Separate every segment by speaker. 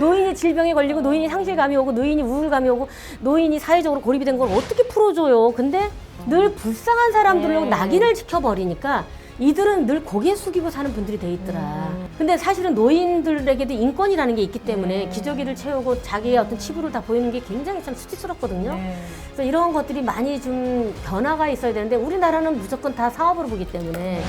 Speaker 1: 노인이 질병에 걸리고 노인이 상실감이 오고 노인이 우울감이 오고 노인이 사회적으로 고립이 된 걸 어떻게 풀어줘요. 근데 늘 불쌍한 사람들로 낙인을 지켜버리니까 이들은 늘 고개 숙이고 사는 분들이 돼 있더라. 근데 사실은 노인들에게도 인권이라는 게 있기 때문에 기저귀를 채우고 자기의 어떤 치부를 다 보이는 게 굉장히 참 수치스럽거든요. 그래서 이런 것들이 많이 좀 변화가 있어야 되는데 우리나라는 무조건 다 사업으로 보기 때문에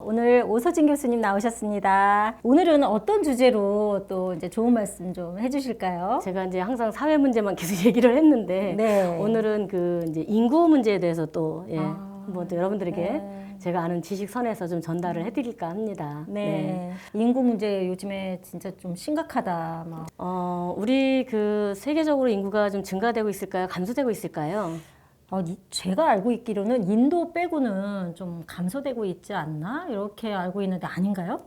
Speaker 2: 오늘 오서진 교수님 나오셨습니다. 오늘은 어떤 주제로 또 이제 좋은 말씀 좀 해주실까요?
Speaker 1: 제가 이제 항상 사회 문제만 계속 얘기를 했는데
Speaker 2: 네.
Speaker 1: 오늘은 그 이제 인구 문제에 대해서 또 한번 또 여러분들에게
Speaker 2: 네.
Speaker 1: 제가 아는 지식 선에서 좀 전달을 해드릴까 합니다.
Speaker 2: 네. 인구 문제 요즘에 진짜 좀 심각하다. 막.
Speaker 1: 우리 그 세계적으로 인구가 좀 증가되고 있을까요? 감소되고 있을까요?
Speaker 2: 제가 알고 있기로는 인도 빼고는 좀 감소되고 있지 않나? 이렇게 알고 있는데 아닌가요?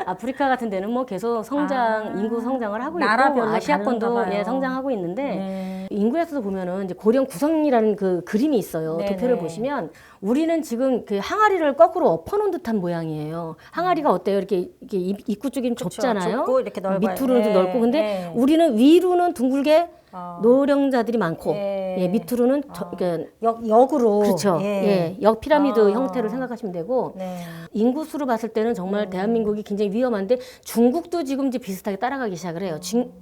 Speaker 1: 아프리카 같은 데는 뭐 계속 인구 성장을 하고 있고
Speaker 2: 나라별로
Speaker 1: 아시아권도
Speaker 2: 다른가 봐요.
Speaker 1: 성장하고 있는데
Speaker 2: 네.
Speaker 1: 인구에서도 보면은 이제 고령 구성이라는 그 그림이 있어요.
Speaker 2: 네네.
Speaker 1: 도표를 보시면 우리는 지금 그 항아리를 거꾸로 엎어놓은 듯한 모양이에요. 항아리가 어때요? 이렇게 입구 쪽이 좁잖아요.
Speaker 2: 좁고 이렇게 넓어요.
Speaker 1: 밑으로도
Speaker 2: 네.
Speaker 1: 넓고 근데
Speaker 2: 네.
Speaker 1: 우리는 위로는 둥글게 노령자들이 많고
Speaker 2: 예.
Speaker 1: 밑으로는 그러니까
Speaker 2: 역으로.
Speaker 1: 그렇죠. 역 피라미드
Speaker 2: 아.
Speaker 1: 형태로 생각하시면 되고
Speaker 2: 네.
Speaker 1: 인구수로 봤을 때는 정말 대한민국이 굉장히 위험한데 중국도 지금 이제 비슷하게 따라가기 시작을 해요.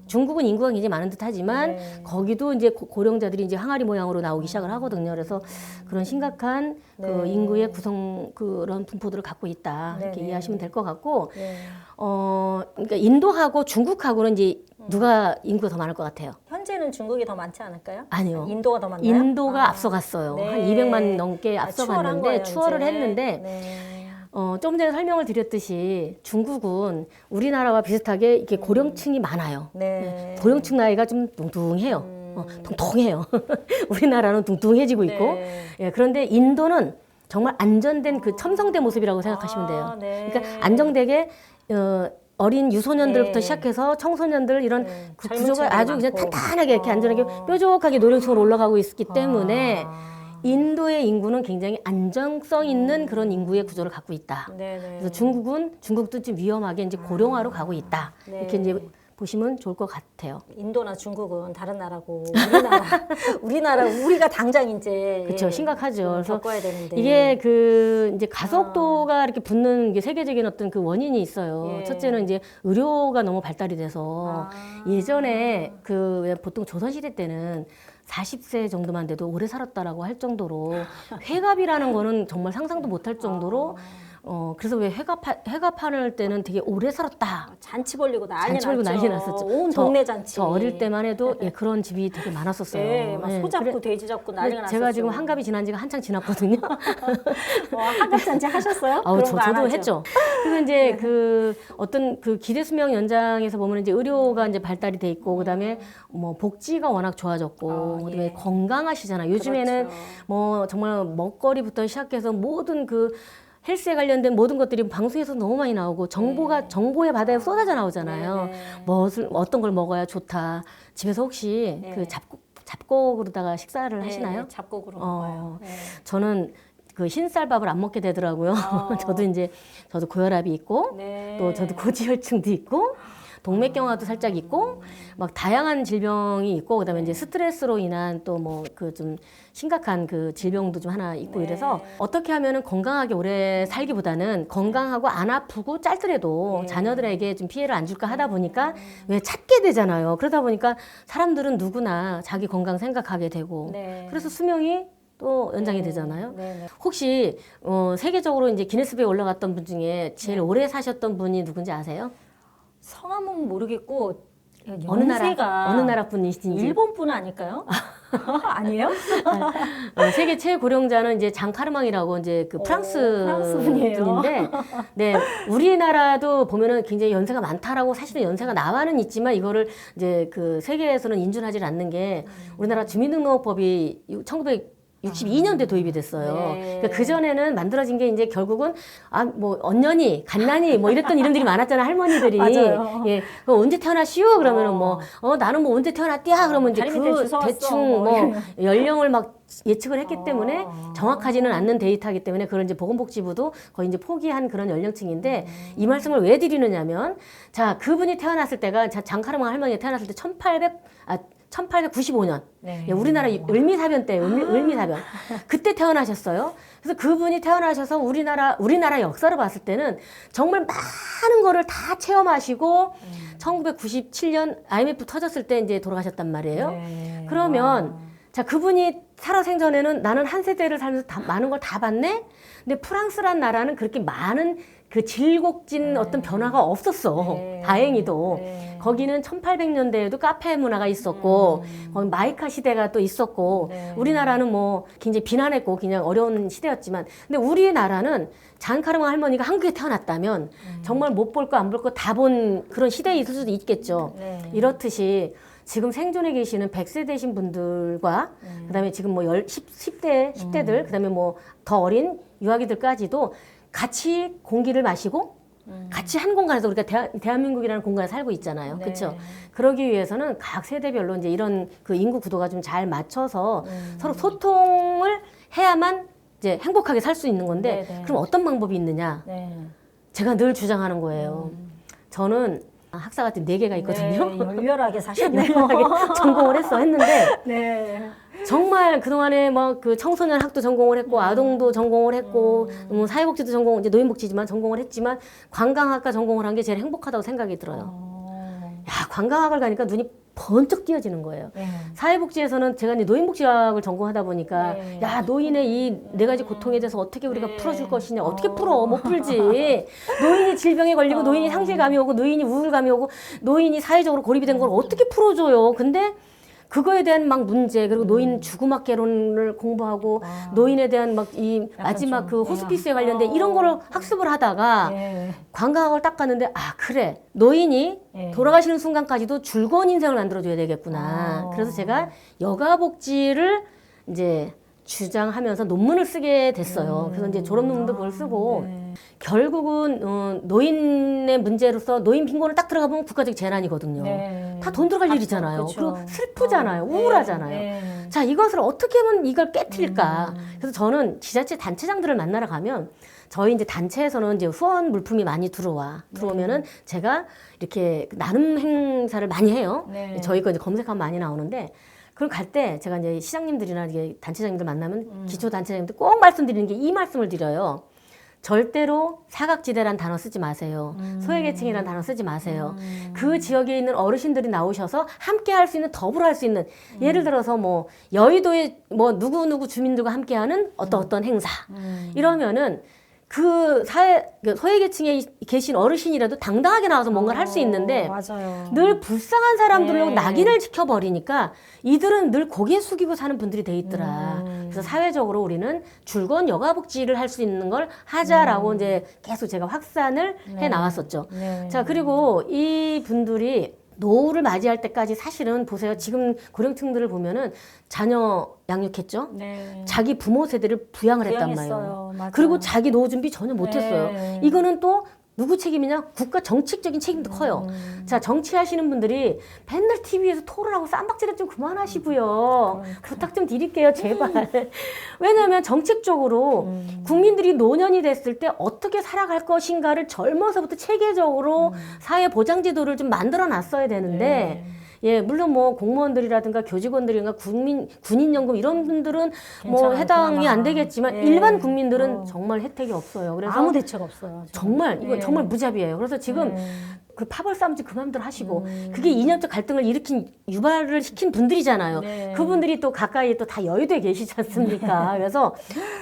Speaker 1: 중국은 인구가 굉장히 많은 듯하지만 거기도 이제 고령자들이 이제 항아리 모양으로 나오기 시작을 하거든요. 그래서 그런 심각한 그 인구의 구성 그런 분포들을 갖고 있다 이렇게 이해하시면 될 것 같고 그러니까 인도하고 중국하고는 이제 누가 인구가 더 많을 것 같아요?
Speaker 2: 현재는 중국이 더 많지 않을까요?
Speaker 1: 아니요.
Speaker 2: 인도가 더 많나요?
Speaker 1: 인도가 앞서갔어요.
Speaker 2: 네.
Speaker 1: 한 200만 넘게
Speaker 2: 추월한
Speaker 1: 앞서갔는데
Speaker 2: 거예요,
Speaker 1: 추월을
Speaker 2: 이제.
Speaker 1: 했는데
Speaker 2: 네.
Speaker 1: 좀 전에 설명을 드렸듯이 중국은 우리나라와 비슷하게 이렇게 고령층이 많아요.
Speaker 2: 네.
Speaker 1: 고령층 나이가 좀 뚱뚱해요. 통통해요. 우리나라는 뚱뚱해지고 있고.
Speaker 2: 네.
Speaker 1: 그런데 인도는 정말 안전된 그 첨성대 모습이라고 생각하시면 돼요.
Speaker 2: 네.
Speaker 1: 그러니까 안정되게 어린 유소년들부터
Speaker 2: 네.
Speaker 1: 시작해서 청소년들 이런 그
Speaker 2: 젊은
Speaker 1: 구조가 아주 그냥
Speaker 2: 층도 많고.
Speaker 1: 탄탄하게 이렇게 안전하게 뾰족하게 노령층으로 올라가고 있기 때문에 인도의 인구는 굉장히 안정성 있는 그런 인구의 구조를 갖고 있다.
Speaker 2: 네네.
Speaker 1: 그래서 중국도 좀 위험하게 이제 고령화로 가고 있다.
Speaker 2: 네.
Speaker 1: 이렇게 이제 보시면 좋을 것 같아요.
Speaker 2: 인도나 중국은 다른 나라고 우리가 당장 이제
Speaker 1: 그렇죠. 심각하죠. 그래서
Speaker 2: 겪어야 되는데
Speaker 1: 이게 그 이제 가속도가 이렇게 붙는 게 세계적인 어떤 그 원인이 있어요.
Speaker 2: 예.
Speaker 1: 첫째는 이제 의료가 너무 발달이 돼서 예전에 그 왜 보통 조선시대 때는 40세 정도만 돼도 오래 살았다라고 할 정도로 회갑이라는 거는 정말 상상도 못할 정도로 그래서 왜 회갑할 때는 되게 오래 살았다.
Speaker 2: 잔치 벌리고 난리
Speaker 1: 잔치 벌리고
Speaker 2: 났죠.
Speaker 1: 난리 났었죠.
Speaker 2: 온 동네 잔치.
Speaker 1: 저 어릴 때만 해도 그런 집이 되게 많았었어요.
Speaker 2: 네, 막 소 잡고
Speaker 1: 그래-
Speaker 2: 돼지 잡고 난리가 났었죠.
Speaker 1: 제가 지금 한갑이 지난 지가 한창 지났거든요.
Speaker 2: 한갑 잔치 하셨어요? 그런 거 안
Speaker 1: 저도
Speaker 2: 하죠?
Speaker 1: 했죠. 그래서 이제 그 어떤 그 기대 수명 연장에서 보면 이제 의료가 이제 발달이 돼 있고 그다음에 뭐 복지가 워낙 좋아졌고 그다음에 건강하시잖아요. 요즘에는
Speaker 2: 그렇죠.
Speaker 1: 뭐 정말 먹거리부터 시작해서 모든 그 헬스에 관련된 모든 것들이 방송에서 너무 많이 나오고 정보의 바다에 쏟아져 나오잖아요. 어떤 걸 먹어야 좋다. 집에서 혹시 그 잡곡으로다가 식사를 하시나요?
Speaker 2: 네, 잡곡으로 먹어요. 네.
Speaker 1: 저는 그 흰쌀밥을 안 먹게 되더라고요. 저도 고혈압이 있고
Speaker 2: 네.
Speaker 1: 또 저도 고지혈증도 있고 동맥경화도 살짝 있고 막 다양한 질병이 있고 그다음에 이제 스트레스로 인한 또 뭐 그 좀 심각한 그 질병도 좀 하나 있고 이래서 어떻게 하면은 건강하게 오래 살기보다는 건강하고 안 아프고 짧더라도 자녀들에게 좀 피해를 안 줄까 하다 보니까 왜 찾게 되잖아요. 그러다 보니까 사람들은 누구나 자기 건강 생각하게 되고 그래서 수명이 또 연장이 되잖아요. 혹시 세계적으로 이제 기네스북에 올라갔던 분 중에 제일 오래 사셨던 분이 누군지 아세요?
Speaker 2: 성함은 모르겠고
Speaker 1: 어느
Speaker 2: 연세가
Speaker 1: 나라 분이신지.
Speaker 2: 일본 분 아닐까요? 아니에요?
Speaker 1: 세계 최고령자는 이제 장 카르망이라고 이제 그 프랑스
Speaker 2: 분이에요.
Speaker 1: 분인데, 네 우리나라도 보면은 굉장히 연세가 많다라고 사실은 연세가 나와는 있지만 이거를 이제 그 세계에서는 인준하지 않는 게 우리나라 주민등록법이 62년대 도입이 됐어요.
Speaker 2: 네.
Speaker 1: 그러니까 그전에는 만들어진 게 이제 결국은 뭐 언년이 갓난이 뭐 이랬던 이름들이 많았잖아 할머니들이.
Speaker 2: 맞아요.
Speaker 1: 예, 그럼 언제 태어나시오? 그러면은 뭐 나는 뭐 언제 태어났디야? 그러면 이제
Speaker 2: 다리 밑에
Speaker 1: 그
Speaker 2: 주워 왔어.
Speaker 1: 대충 뭐 연령을 막 예측을 했기 때문에 정확하지는 않는 데이터이기 때문에 그런 이제 보건복지부도 거의 이제 포기한 그런 연령층인데 이 말씀을 왜 드리느냐면 자 그분이 태어났을 때가 장카르마 할머니가 태어났을 때 1895년.
Speaker 2: 네.
Speaker 1: 예, 우리나라 을미사변 때, 을미사변. 그때 태어나셨어요. 그래서 그분이 태어나셔서 우리나라 역사를 봤을 때는 정말 많은 거를 다 체험하시고 1997년 IMF 터졌을 때 이제 돌아가셨단 말이에요.
Speaker 2: 네.
Speaker 1: 그러면 자, 그분이 살아생전에는 나는 한 세대를 살면서 많은 걸 다 봤네? 근데 프랑스란 나라는 그렇게 많은 그 질곡진 어떤 변화가 없었어.
Speaker 2: 네.
Speaker 1: 다행히도.
Speaker 2: 네.
Speaker 1: 거기는 1800년대에도 카페 문화가 있었고, 거기 마이카 시대가 또 있었고,
Speaker 2: 네.
Speaker 1: 우리나라는 뭐 굉장히 비난했고, 그냥 어려운 시대였지만, 근데 우리나라는 장카르마 할머니가 한국에 태어났다면, 정말 못 볼 거 안 볼 거 다 본 그런 시대에 있을 수도 있겠죠.
Speaker 2: 네.
Speaker 1: 이렇듯이 지금 생존에 계시는 100세 되신 분들과 그다음에 지금 뭐 10대들 그다음에 뭐 더 어린 유아기들까지도 같이 공기를 마시고 같이 한 공간에서 우리가 대한민국이라는 공간에 살고 있잖아요.
Speaker 2: 네.
Speaker 1: 그렇죠? 그러기 위해서는 각 세대별로 이제 이런 그 인구 구도가 좀 잘 맞춰서 서로 소통을 해야만 이제 행복하게 살 수 있는 건데
Speaker 2: 네, 네.
Speaker 1: 그럼 어떤 방법이 있느냐?
Speaker 2: 네.
Speaker 1: 제가 늘 주장하는 거예요. 저는 학사가 4개가 있거든요.
Speaker 2: 네, 열렬하게 사셨네요.
Speaker 1: 열렬하게 전공을 했는데
Speaker 2: 네.
Speaker 1: 정말 그동안에 막 그 청소년 학도 전공을 했고 아동도 전공을 했고 사회복지도 전공 이제 노인복지지만 전공을 했지만 관광학과 전공을 한 게 제일 행복하다고 생각이 들어요. 야, 관광학을 가니까 눈이 번쩍 띄어지는 거예요.
Speaker 2: 네.
Speaker 1: 사회복지에서는 제가 이제 노인복지학을 전공하다 보니까
Speaker 2: 네.
Speaker 1: 야, 노인의 이 4가지 고통에 대해서 어떻게 우리가
Speaker 2: 네.
Speaker 1: 풀어줄 것이냐. 어떻게 풀어? 못 풀지. 노인이 질병에 걸리고 노인이 상실감이 오고 노인이 우울감이 오고 노인이 사회적으로 고립이 된 걸 어떻게 풀어줘요. 근데 그거에 대한 막 문제 그리고 노인 죽음학 개론을 공부하고 노인에 대한 막 이 마지막
Speaker 2: 좀,
Speaker 1: 그 호스피스에 관련된 이런 거를 학습을 하다가
Speaker 2: 네.
Speaker 1: 관광학을 딱 갔는데 아 그래 노인이
Speaker 2: 네.
Speaker 1: 돌아가시는 순간까지도 즐거운 인생을 만들어줘야 되겠구나. 그래서 제가 여가복지를 이제 주장하면서 논문을 쓰게 됐어요. 그래서 이제 졸업 논문도 그걸 쓰고
Speaker 2: 네.
Speaker 1: 결국은 노인의 문제로서 노인 빈곤을 딱 들어가 보면 국가적 재난이거든요.
Speaker 2: 네.
Speaker 1: 다 돈 들어갈 일이잖아요.
Speaker 2: 그쵸.
Speaker 1: 그리고 슬프잖아요.
Speaker 2: 네.
Speaker 1: 우울하잖아요.
Speaker 2: 네.
Speaker 1: 자, 이것을 어떻게 하면 이걸 깨트릴까? 그래서 저는 지자체 단체장들을 만나러 가면 저희 이제 단체에서는 이제 후원 물품이 많이 들어오면은 제가 이렇게 나눔 행사를 많이 해요.
Speaker 2: 네.
Speaker 1: 저희 거 이제 검색하면 많이 나오는데 그걸 갈 때 제가 이제 시장님들이나 이게 단체장님들 만나면 기초 단체장님들 꼭 말씀드리는 게 이 말씀을 드려요. 절대로 사각지대란 단어 쓰지 마세요. 소외계층이란 단어 쓰지 마세요. 그 지역에 있는 어르신들이 나오셔서 함께 할 수 있는 더불어 할 수 있는 예를 들어서 뭐 여의도에 뭐 누구누구 주민들과 함께하는 어떤 행사 이러면은 그 소외계층에 계신 어르신이라도 당당하게 나와서 뭔가를 할 수 있는데
Speaker 2: 맞아요.
Speaker 1: 늘 불쌍한 사람들로
Speaker 2: 네.
Speaker 1: 낙인을 지켜버리니까 이들은 늘 고개 숙이고 사는 분들이 돼 있더라. 그래서 사회적으로 우리는 즐거운 여가복지를 할 수 있는 걸 하자라고 이제 계속 제가 확산을 해 나왔었죠.
Speaker 2: 네.
Speaker 1: 자, 그리고 이 분들이 노후를 맞이할 때까지 사실은 보세요. 지금 고령층들을 보면은 자녀 양육했죠.
Speaker 2: 네.
Speaker 1: 자기 부모 세대를 부양을 했단
Speaker 2: 부양했어요.
Speaker 1: 말이에요.
Speaker 2: 맞아요.
Speaker 1: 그리고 자기 노후 준비 전혀 못했어요.
Speaker 2: 네.
Speaker 1: 이거는 또 누구 책임이냐? 국가 정책적인 책임도 커요. 자, 정치하시는 분들이 맨날 TV에서 토론하고 쌈박질을 좀 그만하시고요. 부탁 좀 드릴게요, 제발. 왜냐하면 정책적으로 국민들이 노년이 됐을 때 어떻게 살아갈 것인가를 젊어서부터 체계적으로 사회 보장제도를 좀 만들어 놨어야 되는데 예, 물론 뭐 공무원들이라든가 교직원들이나 군인연금 이런 분들은 뭐
Speaker 2: 괜찮아요,
Speaker 1: 해당이
Speaker 2: 그나마.
Speaker 1: 안 되겠지만
Speaker 2: 예.
Speaker 1: 일반 국민들은 정말 혜택이 없어요. 그래서
Speaker 2: 아무 대책 없어요.
Speaker 1: 정말 이거
Speaker 2: 네.
Speaker 1: 정말 무자비해요. 그래서 지금 그 파벌 싸움 좀 그만들 하시고 그게 2년째 갈등을 유발을 시킨 분들이잖아요.
Speaker 2: 네.
Speaker 1: 그분들이 또 가까이 또 다 여의도에 계시지 않습니까? 그래서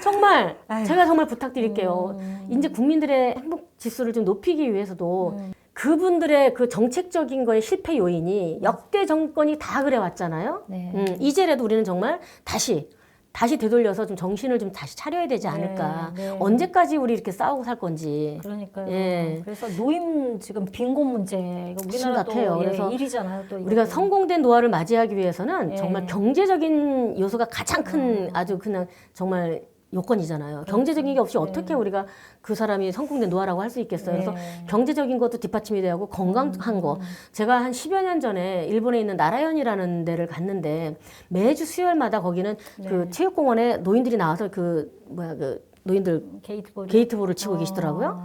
Speaker 1: 정말 제가 정말 부탁드릴게요. 이제 국민들의 행복 지수를 좀 높이기 위해서도 그분들의 그 정책적인 거의 실패 요인이 역대 정권이 다 그래 왔잖아요.
Speaker 2: 네.
Speaker 1: 이제라도 우리는 정말 다시 다시 되돌려서 좀 정신을 좀 다시 차려야 되지 않을까.
Speaker 2: 네, 네.
Speaker 1: 언제까지 우리 이렇게 싸우고 살 건지.
Speaker 2: 그러니까요.
Speaker 1: 예.
Speaker 2: 그래서 노인 지금 빈곤 문제 이거 우리나라도
Speaker 1: 심각해요. 그래서
Speaker 2: 일이잖아요. 또
Speaker 1: 우리가
Speaker 2: 이것도.
Speaker 1: 성공된 노화를 맞이하기 위해서는
Speaker 2: 예.
Speaker 1: 정말 경제적인 요소가 가장 큰 아주 그냥 정말 요건이잖아요. 경제적인 게 없이 어떻게 우리가 그 사람이 성공된 노화라고 할 수 있겠어요. 그래서 경제적인 것도 뒷받침이 돼야 하고 건강한 거. 제가 한 10여 년 전에 일본에 있는 나라현이라는 데를 갔는데 매주 수요일마다 거기는 그 체육공원에 노인들이 나와서 그 노인들 게이트볼을 치고 계시더라고요.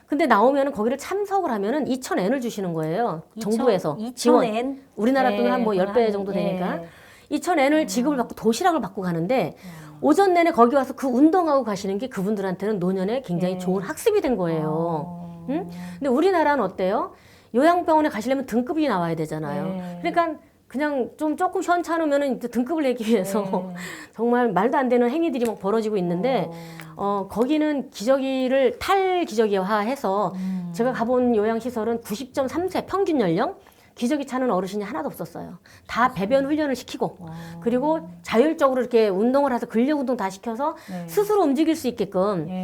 Speaker 1: 근데 나오면은 거기를 참석을 하면은 2,000엔을 주시는 거예요. 정부에서 지원.
Speaker 2: 2,000엔?
Speaker 1: 우리나라 돈은 한 뭐 10배 정도 되니까. 2,000엔을 지급을 받고 도시락을 받고 가는데 오전 내내 거기 와서 그 운동하고 가시는 게 그분들한테는 노년에 굉장히 좋은 학습이 된 거예요. 응? 근데 우리나라는 어때요? 요양병원에 가시려면 등급이 나와야 되잖아요. 그러니까 그냥 좀 조금 시원찮으면은 등급을 내기 위해서 정말 말도 안 되는 행위들이 막 벌어지고 있는데 거기는 기저귀를 탈기저귀화해서 제가 가본 요양시설은 90.3세 평균 연령 기저귀 차는 어르신이 하나도 없었어요. 다 배변 훈련을 시키고 그리고 자율적으로 이렇게 운동을 해서 근력 운동 다 시켜서 스스로 움직일 수 있게끔.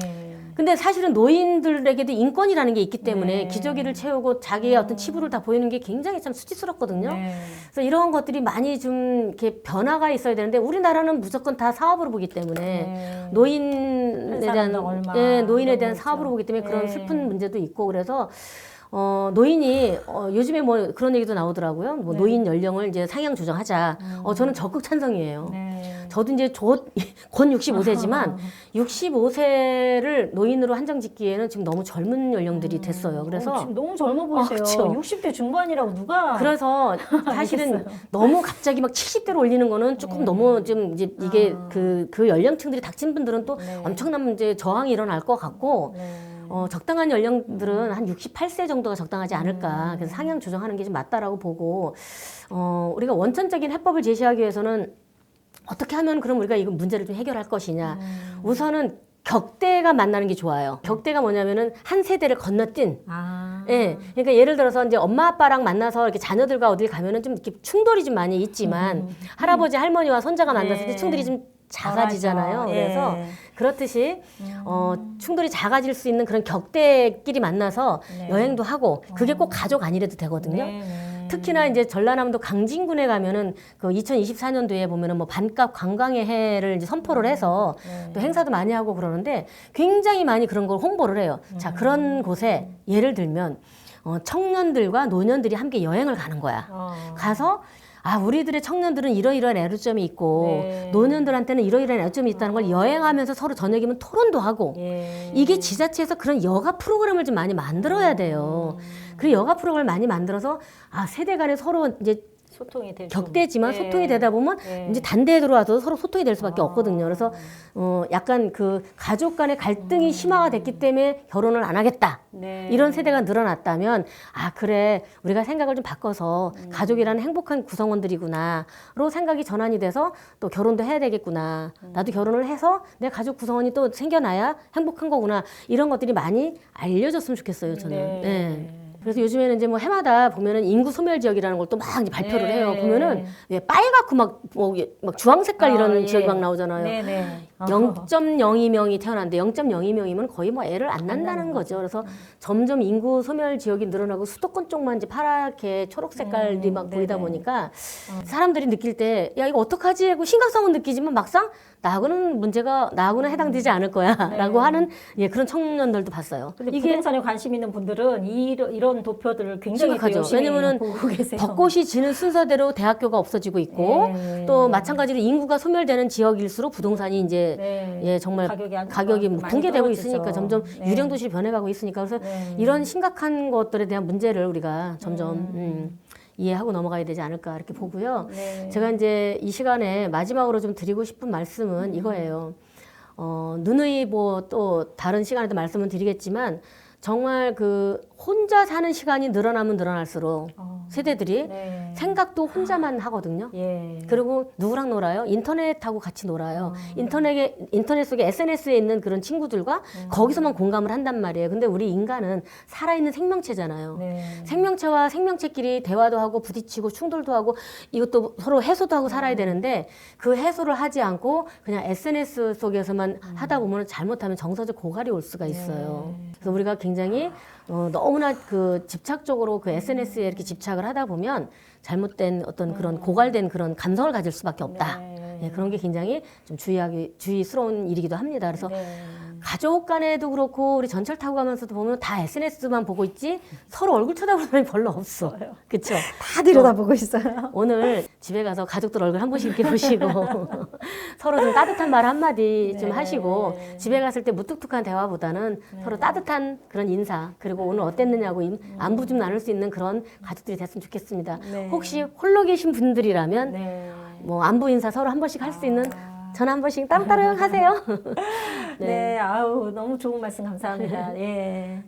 Speaker 1: 근데 사실은 노인들에게도 인권이라는 게 있기 때문에 기저귀를 채우고 자기의 어떤 치부를 다 보이는 게 굉장히 참 수치스럽거든요. 그래서 이런 것들이 많이 좀 이렇게 변화가 있어야 되는데 우리나라는 무조건 다 사업으로 보기 때문에 노인에 대한 노인에 대한 사업으로 보기 때문에 그런 슬픈 문제도 있고 그래서 노인이 요즘에 뭐 그런 얘기도 나오더라고요. 뭐 노인 연령을 이제 상향 조정하자. 저는 적극 찬성이에요. 저도 이제 곧 65세지만 65세를 노인으로 한정 짓기에는 지금 너무 젊은 연령들이 됐어요. 그래서
Speaker 2: 지금 너무 젊어 보이세요.
Speaker 1: 그쵸.
Speaker 2: 60대 중반이라고 누가?
Speaker 1: 그래서 사실은 너무 갑자기 막 70대로 올리는 거는 조금 너무 좀 이제 이게 그 연령층들이 닥친 분들은 또 엄청난 이제 저항이 일어날 것 같고 적당한 연령들은 한 68세 정도가 적당하지 않을까. 그래서 상향 조정하는 게 좀 맞다라고 보고 우리가 원천적인 해법을 제시하기 위해서는 어떻게 하면 그럼 우리가 이 문제를 좀 해결할 것이냐. 우선은 격대가 만나는 게 좋아요. 격대가 뭐냐면은 한 세대를 건너뛴. 예. 그러니까 예를 들어서 이제 엄마 아빠랑 만나서 이렇게 자녀들과 어딜 가면은 좀 이렇게 충돌이 좀 많이 있지만 할아버지 할머니와 손자가 만났을 때 충돌이 좀 작아지잖아요. 그래서 그렇듯이 충돌이 작아질 수 있는 그런 격대끼리 만나서 여행도 하고 그게 꼭 가족 아니래도 되거든요. 특히나 이제 전라남도 강진군에 가면은 그 2024년도에 보면은 뭐 반값 관광의 해를 이제 선포를 해서 또 행사도 많이 하고 그러는데 굉장히 많이 그런 걸 홍보를 해요. 자, 그런 곳에 예를 들면 청년들과 노년들이 함께 여행을 가는 거야. 가서 우리들의 청년들은 이러이러한 애로점이 있고 노년들한테는 이러이러한 애로점이 있다는 걸 여행하면서 서로 저녁이면 토론도 하고 이게 지자체에서 그런 여가 프로그램을 좀 많이 만들어야 돼요. 그리고 여가 프로그램을 많이 만들어서 세대 간에 서로 이제
Speaker 2: 소통이 될
Speaker 1: 격대지만 소통이 되다 보면 이제 단대에 들어와서 서로 소통이 될 수밖에 없거든요. 그래서 약간 그 가족 간의 갈등이 심화가 됐기 때문에 결혼을 안 하겠다. 이런 세대가 늘어났다면 그래 우리가 생각을 좀 바꿔서 가족이라는 행복한 구성원들이구나로 생각이 전환이 돼서 또 결혼도 해야 되겠구나. 나도 결혼을 해서 내 가족 구성원이 또 생겨나야 행복한 거구나. 이런 것들이 많이 알려졌으면 좋겠어요. 저는. 네. 그래서 요즘에는 이제 뭐 해마다 보면은 인구 소멸 지역이라는 걸 또 막 이제 발표를 해요. 보면은 빨갛고 막 주황 색깔 이런 지역이 막 나오잖아요. 0.02명이 태어났는데 0.02명이면 거의 뭐 애를 안 낳는다는 거죠. 그래서 점점 인구 소멸 지역이 늘어나고 수도권 쪽만 이제 파랗게 초록 색깔이 막 보이다 보니까 사람들이 느낄 때 야 이거 어떡하지 하고 심각성은 느끼지만 막상 나하고는 해당되지 않을 거야라고 하는 그런 청년들도 봤어요.
Speaker 2: 근데 부동산에 관심 있는 분들은 이런 도표들을 굉장히 열심히
Speaker 1: 왜냐면은
Speaker 2: 보고 계세요.
Speaker 1: 벚꽃이 지는 순서대로 대학교가 없어지고 있고 또 마찬가지로 인구가 소멸되는 지역일수록 부동산이 이제 정말 가격이 붕괴되고 있으니까 점점 유령 도시로 변해가고 있으니까 그래서 이런 심각한 것들에 대한 문제를 우리가 점점 이해하고 넘어가야 되지 않을까 이렇게 보고요. 제가 이제 이 시간에 마지막으로 좀 드리고 싶은 말씀은 이거예요. 누누이 뭐 또 다른 시간에도 말씀을 드리겠지만 정말 그 혼자 사는 시간이 늘어나면 늘어날수록 세대들이
Speaker 2: 네.
Speaker 1: 생각도 혼자만 하거든요.
Speaker 2: 예.
Speaker 1: 그리고 누구랑 놀아요? 인터넷하고 같이 놀아요. 인터넷 속에 SNS에 있는 그런 친구들과 거기서만 공감을 한단 말이에요. 근데 우리 인간은 살아있는 생명체잖아요.
Speaker 2: 네.
Speaker 1: 생명체와 생명체끼리 대화도 하고 부딪히고 충돌도 하고 이것도 서로 해소도 하고 살아야 되는데 그 해소를 하지 않고 그냥 SNS 속에서만 하다 보면 잘못하면 정서적 고갈이 올 수가 있어요. 그래서 우리가 굉장히 너무나 그 집착적으로 그 SNS에 이렇게 집착을 하다 보면 잘못된 어떤 그런 고갈된 그런 감성을 가질 수밖에 없다. 네, 그런 게 굉장히 좀 주의스러운 일이기도 합니다. 그래서 가족 간에도 그렇고 우리 전철 타고 가면서도 보면 다 SNS만 보고 있지 서로 얼굴 쳐다보는 사람이 별로 없어. 그쵸?
Speaker 2: 다 들여다보고 있어요.
Speaker 1: 오늘 집에 가서 가족들 얼굴 한 번씩 이렇게 보시고 서로 좀 따뜻한 말 한마디 좀 하시고 집에 갔을 때 무뚝뚝한 대화보다는 서로 따뜻한 그런 인사 그리고 오늘 어땠느냐고 안부 좀 나눌 수 있는 그런 가족들이 됐으면 좋겠습니다. 혹시 홀로 계신 분들이라면 뭐 안부 인사 서로 한 번씩 할 수 있는 전화 한 번씩 따릉따릉 하세요.
Speaker 2: 네, 아우 너무 좋은 말씀 감사합니다. 예.